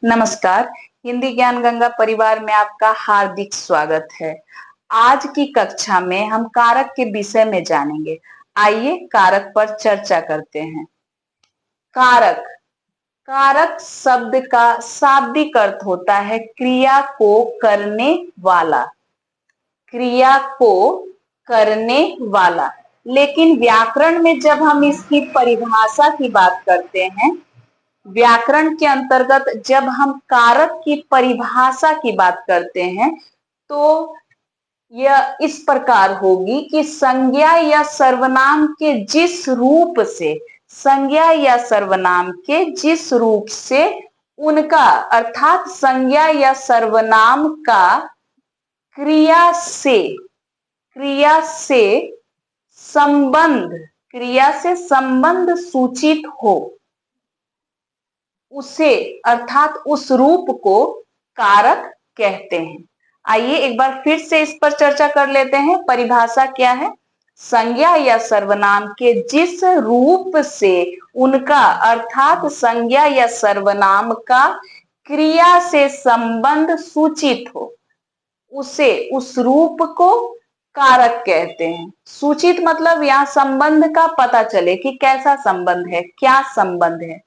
नमस्कार। हिंदी ज्ञान गंगा परिवार में आपका हार्दिक स्वागत है। आज की कक्षा में हम कारक के विषय में जानेंगे। आइए कारक पर चर्चा करते हैं। कारक कारक शब्द का शाब्दिक अर्थ होता है क्रिया को करने वाला। क्रिया को करने वाला। लेकिन व्याकरण में जब हम इसकी परिभाषा की बात करते हैं, व्याकरण के अंतर्गत जब हम कारक की परिभाषा की बात करते हैं तो यह इस प्रकार होगी कि संज्ञा या सर्वनाम के जिस रूप से संज्ञा या सर्वनाम के जिस रूप से उनका अर्थात संज्ञा या सर्वनाम का क्रिया से संबंध सूचित हो, उसे अर्थात उस रूप को कारक कहते हैं। आइए एक बार फिर से इस पर चर्चा कर लेते हैं। परिभाषा क्या है? संज्ञा या सर्वनाम के जिस रूप से उनका अर्थात संज्ञा या सर्वनाम का क्रिया से संबंध सूचित हो, उसे उस रूप को कारक कहते हैं। सूचित मतलब यहाँ संबंध का पता चले कि कैसा संबंध है, क्या संबंध है,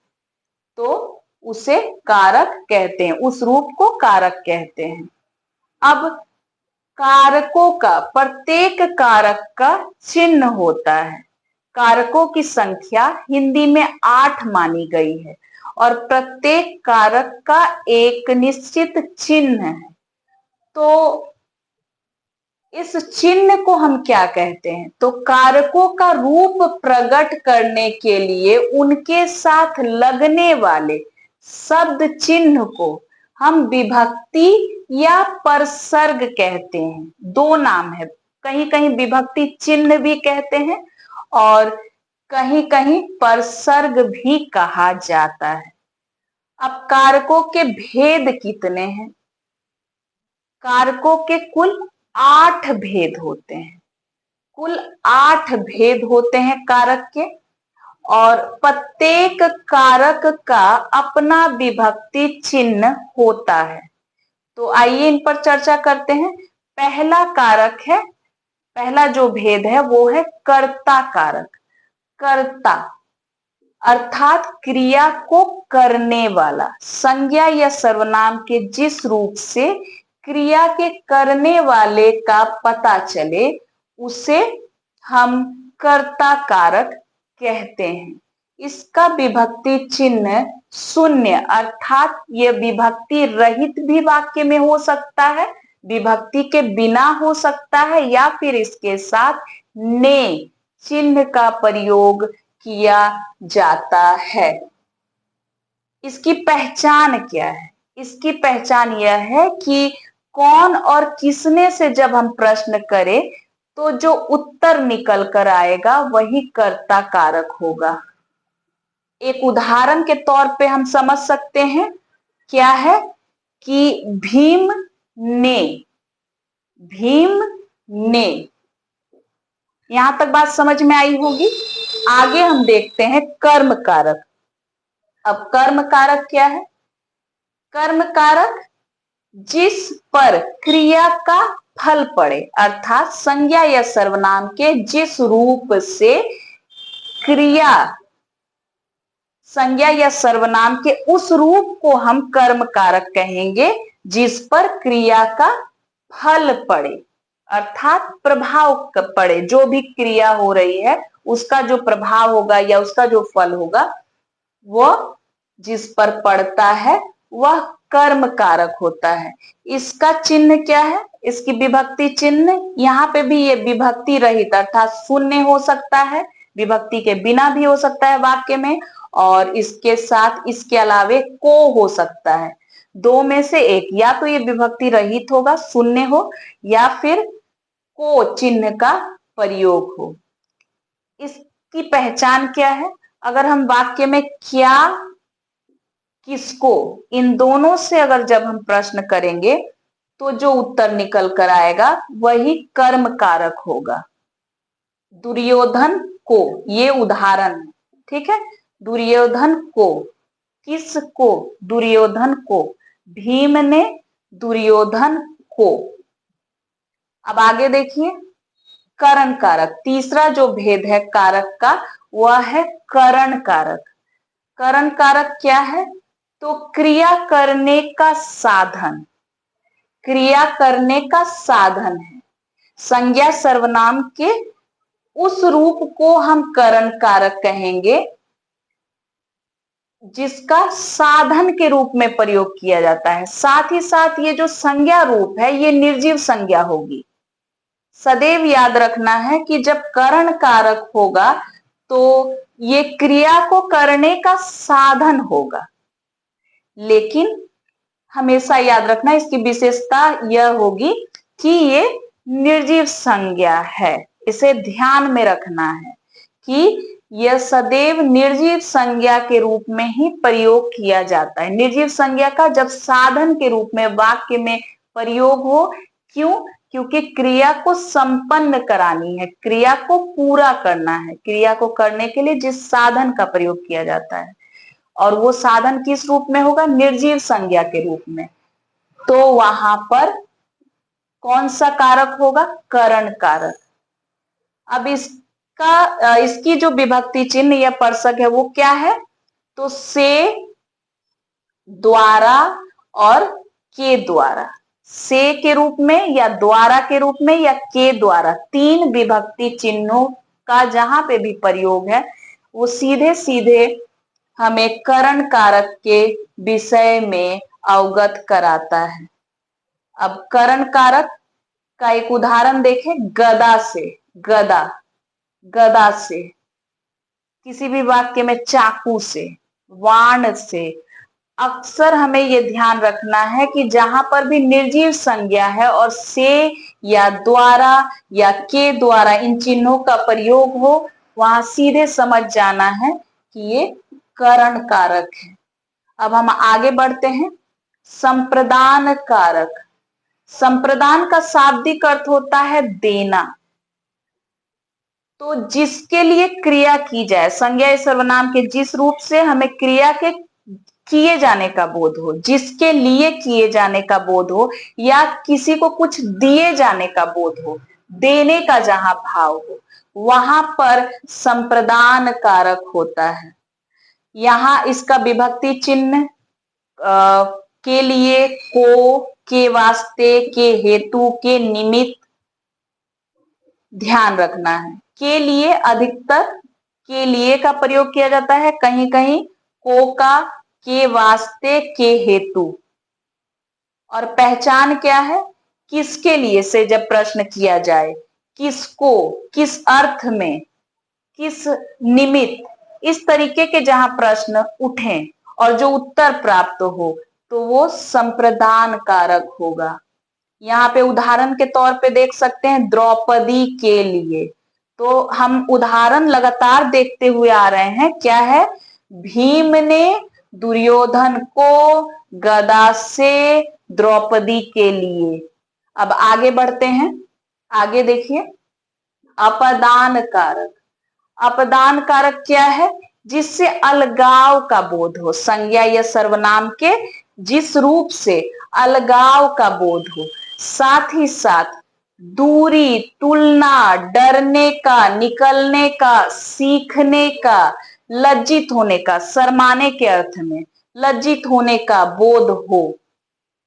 तो उसे कारक कहते हैं, उस रूप को कारक कहते हैं। अब कारकों का प्रत्येक कारक का चिन्ह होता है। कारकों की संख्या हिंदी में 8 मानी गई है और प्रत्येक कारक का एक निश्चित चिन्ह है। तो इस चिन्ह को हम क्या कहते हैं? तो कारकों का रूप प्रकट करने के लिए उनके साथ लगने वाले शब्द चिन्ह को हम विभक्ति या परसर्ग कहते हैं। दो नाम है, कहीं कहीं विभक्ति चिन्ह भी कहते हैं और कहीं कहीं परसर्ग भी कहा जाता है। अब कारकों के भेद कितने हैं? कारकों के कुल 8 भेद होते हैं। कुल 8 भेद होते हैं कारक के और प्रत्येक कारक का अपना विभक्ति चिन्ह होता है। तो आइए इन पर चर्चा करते हैं। पहला कारक है, पहला जो भेद है वो है कर्ता कारक। कर्ता अर्थात क्रिया को करने वाला। संज्ञा या सर्वनाम के जिस रूप से क्रिया के करने वाले का पता चले, उसे हम कर्ता कारक कहते हैं। इसका विभक्ति चिन्ह शून्य अर्थात यह विभक्ति रहित भी वाक्य में हो सकता है, विभक्ति के बिना हो सकता है, या फिर इसके साथ ने चिन्ह का प्रयोग किया जाता है। इसकी पहचान क्या है? इसकी पहचान यह है कि कौन और किसने से जब हम प्रश्न करें तो जो उत्तर निकल कर आएगा वही कर्ता कारक होगा। एक उदाहरण के तौर पे हम समझ सकते हैं, क्या है कि भीम ने। यहां तक बात समझ में आई होगी। आगे हम देखते हैं कर्म कारक। अब कर्म कारक क्या है? कर्म कारक जिस पर क्रिया का फल पड़े अर्थात संज्ञा या सर्वनाम के जिस रूप से क्रिया संज्ञा या सर्वनाम के उस रूप को हम कर्म कारक कहेंगे जिस पर क्रिया का फल पड़े अर्थात प्रभाव पड़े। जो भी क्रिया हो रही है उसका जो प्रभाव होगा या उसका जो फल होगा वह जिस पर पड़ता है वह कर्म कारक होता है। इसका चिन्ह क्या है? इसकी विभक्ति चिन्ह, यहाँ पे भी ये विभक्ति रहित अर्थात शून्य हो सकता है, विभक्ति के बिना भी हो सकता है वाक्य में, और इसके साथ इसके अलावे को हो सकता है। दो में से एक, या तो ये विभक्ति रहित होगा, शून्य हो, या फिर को चिन्ह का प्रयोग हो। इसकी पहचान क्या है? अगर हम वाक्य में क्या, किसको, इन दोनों से अगर जब हम प्रश्न करेंगे तो जो उत्तर निकल कर आएगा वही कर्म कारक होगा। दुर्योधन को, ये उदाहरण है, ठीक है। दुर्योधन को किसको? दुर्योधन को। भीम ने दुर्योधन को। अब आगे देखिए, करण कारक। तीसरा जो भेद है कारक का वह है करण कारक। करण कारक क्या है? तो क्रिया करने का साधन, क्रिया करने का साधन है। संज्ञा सर्वनाम के उस रूप को हम करण कारक कहेंगे जिसका साधन के रूप में प्रयोग किया जाता है। साथ ही साथ ये जो संज्ञा रूप है ये निर्जीव संज्ञा होगी। सदैव याद रखना है कि जब करण कारक होगा तो ये क्रिया को करने का साधन होगा, लेकिन हमेशा याद रखना इसकी विशेषता यह होगी कि ये निर्जीव संज्ञा है। इसे ध्यान में रखना है कि यह सदैव निर्जीव संज्ञा के रूप में ही प्रयोग किया जाता है। निर्जीव संज्ञा का जब साधन के रूप में वाक्य में प्रयोग हो। क्यों? क्योंकि क्रिया को संपन्न करानी है, क्रिया को पूरा करना है। क्रिया को करने के लिए जिस साधन का प्रयोग किया जाता है और वो साधन किस रूप में होगा? निर्जीव संज्ञा के रूप में। तो वहां पर कौन सा कारक होगा? करण कारक। अब इसकी जो विभक्ति चिन्ह या परसक है वो क्या है? तो से, द्वारा और के द्वारा। से के रूप में या द्वारा के रूप में या के द्वारा, तीन विभक्ति चिन्हों का जहां पे भी प्रयोग है वो सीधे सीधे हमें करण कारक के विषय में अवगत कराता है। अब करण कारक का एक उदाहरण देखें, गदा से। गदा, गदा से। किसी भी वाक्य में चाकू से, वाण से। अक्सर हमें ये ध्यान रखना है कि जहां पर भी निर्जीव संज्ञा है और से या द्वारा या के द्वारा इन चिन्हों का प्रयोग हो, वहां सीधे समझ जाना है कि ये करण कारक है। अब हम आगे बढ़ते हैं। संप्रदान कारक। संप्रदान का शाब्दिक अर्थ होता है देना। तो जिसके लिए क्रिया की जाए, संज्ञा या सर्वनाम के जिस रूप से हमें क्रिया के किए जाने का बोध हो, जिसके लिए किए जाने का बोध हो, या किसी को कुछ दिए जाने का बोध हो, देने का जहां भाव हो, वहां पर संप्रदान कारक होता है। यहां इसका विभक्ति चिन्ह के लिए, को, के वास्ते, के हेतु, के निमित्त ध्यान रखना है। के लिए अधिकतर के लिए का प्रयोग किया जाता है, कहीं कहीं को का, के वास्ते, के हेतु। और पहचान क्या है? किसके लिए से जब प्रश्न किया जाए, किसको, किस अर्थ में, किस निमित्त, इस तरीके के जहां प्रश्न उठें और जो उत्तर प्राप्त हो तो वो संप्रदान कारक होगा। यहाँ पे उदाहरण के तौर पे देख सकते हैं, द्रौपदी के लिए। तो हम उदाहरण लगातार देखते हुए आ रहे हैं। क्या है? भीम ने दुर्योधन को गदा से द्रौपदी के लिए। अब आगे बढ़ते हैं। आगे देखिए, अपदान कारक। अपदान कारक क्या है? जिससे अलगाव का बोध हो, संज्ञा या सर्वनाम के जिस रूप से अलगाव का बोध हो, साथ ही साथ दूरी, तुलना, डरने का, निकलने का, सीखने का, लज्जित होने का, शर्माने के अर्थ में लज्जित होने का बोध हो।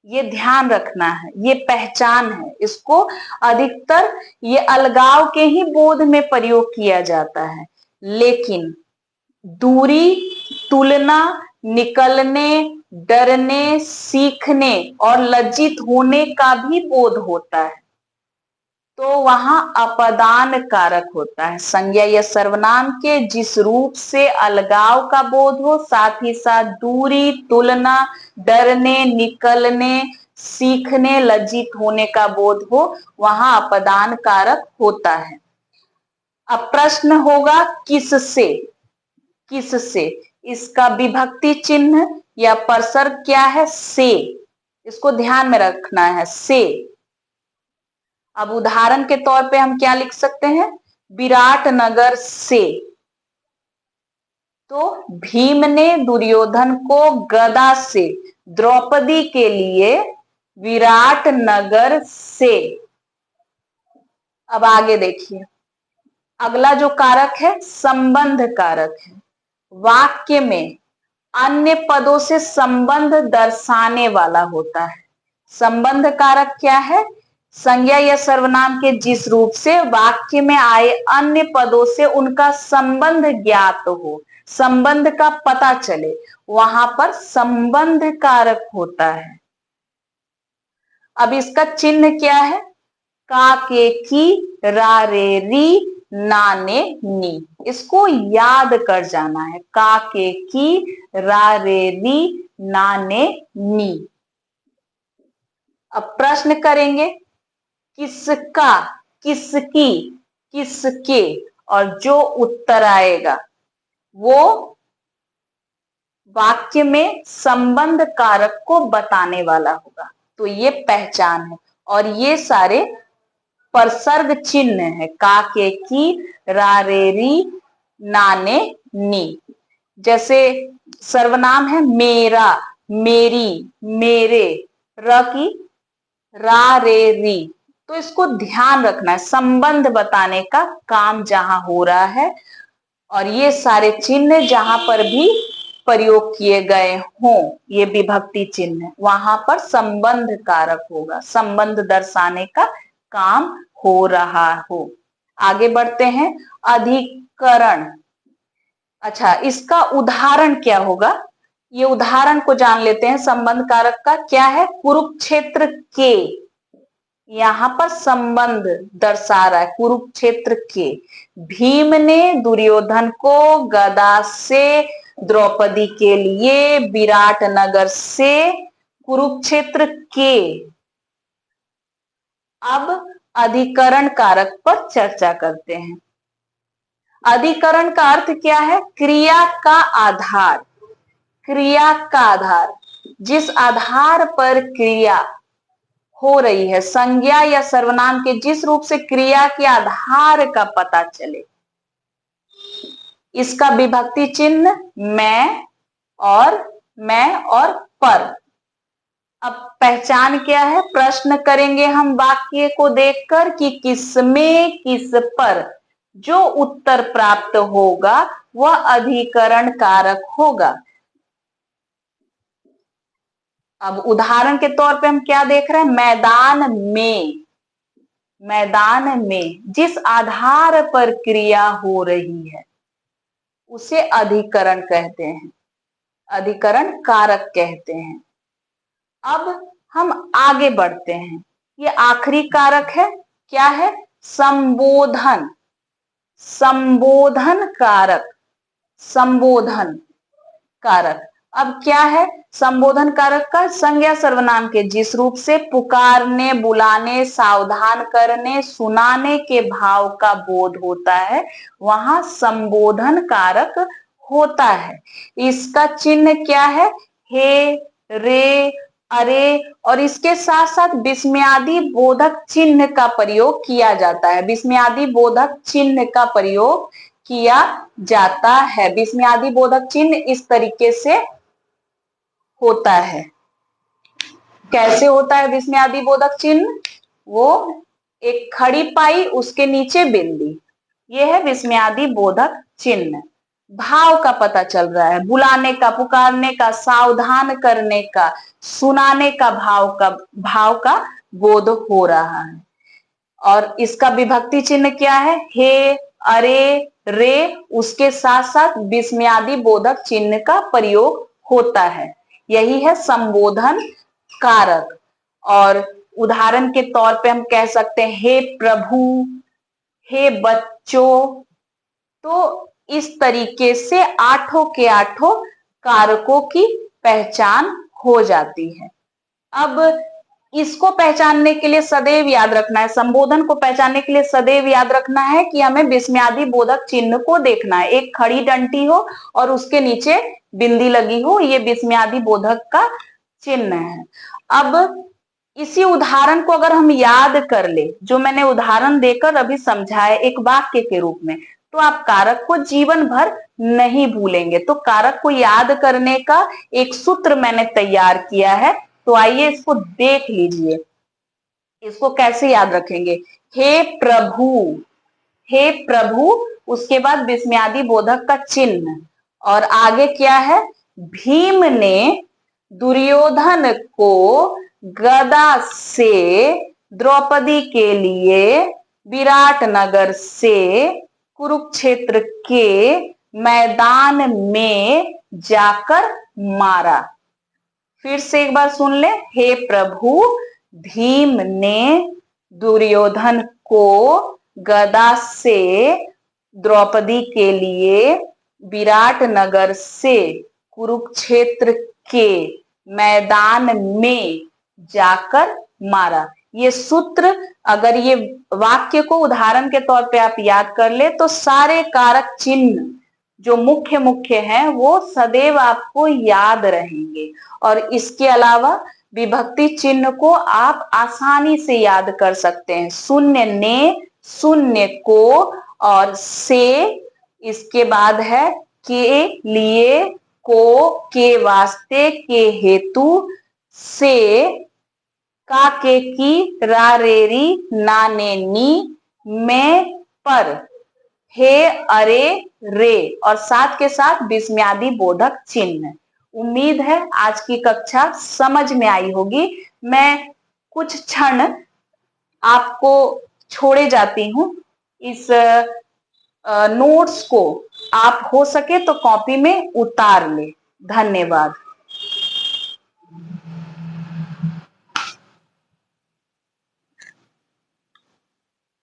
ये ध्यान रखना है, ये पहचान है। इसको अधिकतर ये अलगाव के ही बोध में प्रयोग किया जाता है, लेकिन दूरी, तुलना, निकलने, डरने, सीखने और लज्जित होने का भी बोध होता है, तो वहां अपदान कारक होता है। संज्ञा या सर्वनाम के जिस रूप से अलगाव का बोध हो, साथ ही साथ दूरी, तुलना, डरने, निकलने, सीखने, लज्जित होने का बोध हो, वहां अपदान कारक होता है। अब प्रश्न होगा किससे? किससे? इसका विभक्ति चिन्ह या परसर्ग क्या है? से। इसको ध्यान में रखना है, से। अब उदाहरण के तौर पे हम क्या लिख सकते हैं? विराटनगर से। तो भीम ने दुर्योधन को गदा से द्रौपदी के लिए विराट नगर से। अब आगे देखिए, अगला जो कारक है संबंध कारक है। वाक्य में अन्य पदों से संबंध दर्शाने वाला होता है। संबंध कारक क्या है? संज्ञा या सर्वनाम के जिस रूप से वाक्य में आए अन्य पदों से उनका संबंध ज्ञात हो, संबंध का पता चले, वहां पर संबंध कारक होता है। अब इसका चिन्ह क्या है? का के की रा रे री ना ने नी। इसको याद कर जाना है। का के की रा रे री ना ने नी। अब प्रश्न करेंगे, किसका, किसकी, किसके, और जो उत्तर आएगा वो वाक्य में संबंध कारक को बताने वाला होगा। तो ये पहचान है। और ये सारे परसर्ग चिन्ह है। का के की रा रे री ना ने नी। जैसे सर्वनाम है मेरा, मेरी, मेरे, र की रा रे री। तो इसको ध्यान रखना है, संबंध बताने का काम जहां हो रहा है और ये सारे चिन्ह जहां पर भी प्रयोग किए गए हों, ये विभक्ति चिन्ह, वहां पर संबंध कारक होगा, संबंध दर्शाने का काम हो रहा हो। आगे बढ़ते हैं, अधिकरण। अच्छा, इसका उदाहरण क्या होगा? ये उदाहरण को जान लेते हैं संबंध कारक का। क्या है? कुरुक्षेत्र के, यहां पर संबंध दर्शा रहा है, कुरुक्षेत्र के। भीम ने दुर्योधन को गदा से द्रौपदी के लिए विराट नगर से कुरुक्षेत्र के। अब अधिकरण कारक पर चर्चा करते हैं। अधिकरण का अर्थ क्या है? क्रिया का आधार, क्रिया का आधार, जिस आधार पर क्रिया हो रही है, संज्ञा या सर्वनाम के जिस रूप से क्रिया के आधार का पता चले, इसका विभक्ति चिन्ह मैं और पर। अब पहचान क्या है? प्रश्न करेंगे हम वाक्य को देखकर कि किसमें किस पर जो उत्तर प्राप्त होगा वह अधिकरण कारक होगा। अब उदाहरण के तौर पे हम क्या देख रहे हैं? मैदान में, मैदान में जिस आधार पर क्रिया हो रही है उसे अधिकरण कहते हैं, अधिकरण कारक कहते हैं। अब हम आगे बढ़ते हैं। ये आखिरी कारक है, क्या है? संबोधन, संबोधन कारक, संबोधन कारक। अब क्या है संबोधन कारक का? संज्ञा सर्वनाम के जिस रूप से पुकारने, बुलाने, सावधान करने, सुनाने के भाव का बोध होता है, वहां संबोधन कारक होता है। इसका चिन्ह क्या है? हे, रे, अरे, और इसके साथ साथ विस्मयादि बोधक चिन्ह का प्रयोग किया जाता है। विस्मयादि बोधक चिन्ह का प्रयोग किया जाता है। विस्मयादि बोधक चिन्ह इस तरीके से होता है। कैसे होता है विस्मयादि बोधक चिन्ह? वो एक खड़ी पाई, उसके नीचे बिंदी, ये है विस्मयादि बोधक चिन्ह। भाव का पता चल रहा है, बुलाने का, पुकारने का, सावधान करने का, सुनाने का भाव का बोध हो रहा है। और इसका विभक्ति चिन्ह क्या है? हे, अरे, रे, उसके साथ साथ विस्मयादि बोधक चिन्ह का प्रयोग होता है। यही है संबोधन कारक। और उदाहरण के तौर पे हम कह सकते हैं हे प्रभु, हे बच्चों। तो इस तरीके से आठों के आठों कारकों की पहचान हो जाती है। अब इसको पहचानने के लिए सदैव याद रखना है, संबोधन को पहचानने के लिए सदैव याद रखना है कि हमें विस्मयादि बोधक चिन्ह को देखना है। एक खड़ी डंटी हो और उसके नीचे बिंदी लगी हो, ये विस्मयादि बोधक का चिन्ह है। अब इसी उदाहरण को अगर हम याद कर ले, जो मैंने उदाहरण देकर अभी समझाया एक वाक्य के रूप में, तो आप कारक को जीवन भर नहीं भूलेंगे। तो कारक को याद करने का एक सूत्र मैंने तैयार किया है, तो आइए इसको देख लीजिए। इसको कैसे याद रखेंगे? हे प्रभु, हे प्रभु, उसके बाद विस्मयादि बोधक का चिन्ह, और आगे क्या है? भीम ने दुर्योधन को गदा से द्रौपदी के लिए विराट नगर से कुरुक्षेत्र के मैदान में जाकर मारा। फिर से एक बार सुन ले। हे प्रभु, भीम ने दुर्योधन को गदा से द्रौपदी के लिए विराट नगर से कुरुक्षेत्र के मैदान में जाकर मारा। ये सूत्र, अगर ये वाक्य को उदाहरण के तौर पे आप याद कर ले तो सारे कारक चिन्ह जो मुख्य मुख्य हैं वो सदैव आपको याद रहेंगे। और इसके अलावा विभक्ति चिन्ह को आप आसानी से याद कर सकते हैं। शून्य ने, शून्य को, और से, इसके बाद है के लिए, को के वास्ते, के हेतु, से, का के की, रा रे री, ना ने नी, में, पर, हे अरे रे, और साथ के साथ विस्मयादि बोधक चिन्ह। उम्मीद है आज की कक्षा समझ में आई होगी। मैं कुछ क्षण आपको छोड़े जाती हूँ। इस नोट्स को आप हो सके तो कॉपी में उतार ले। धन्यवाद।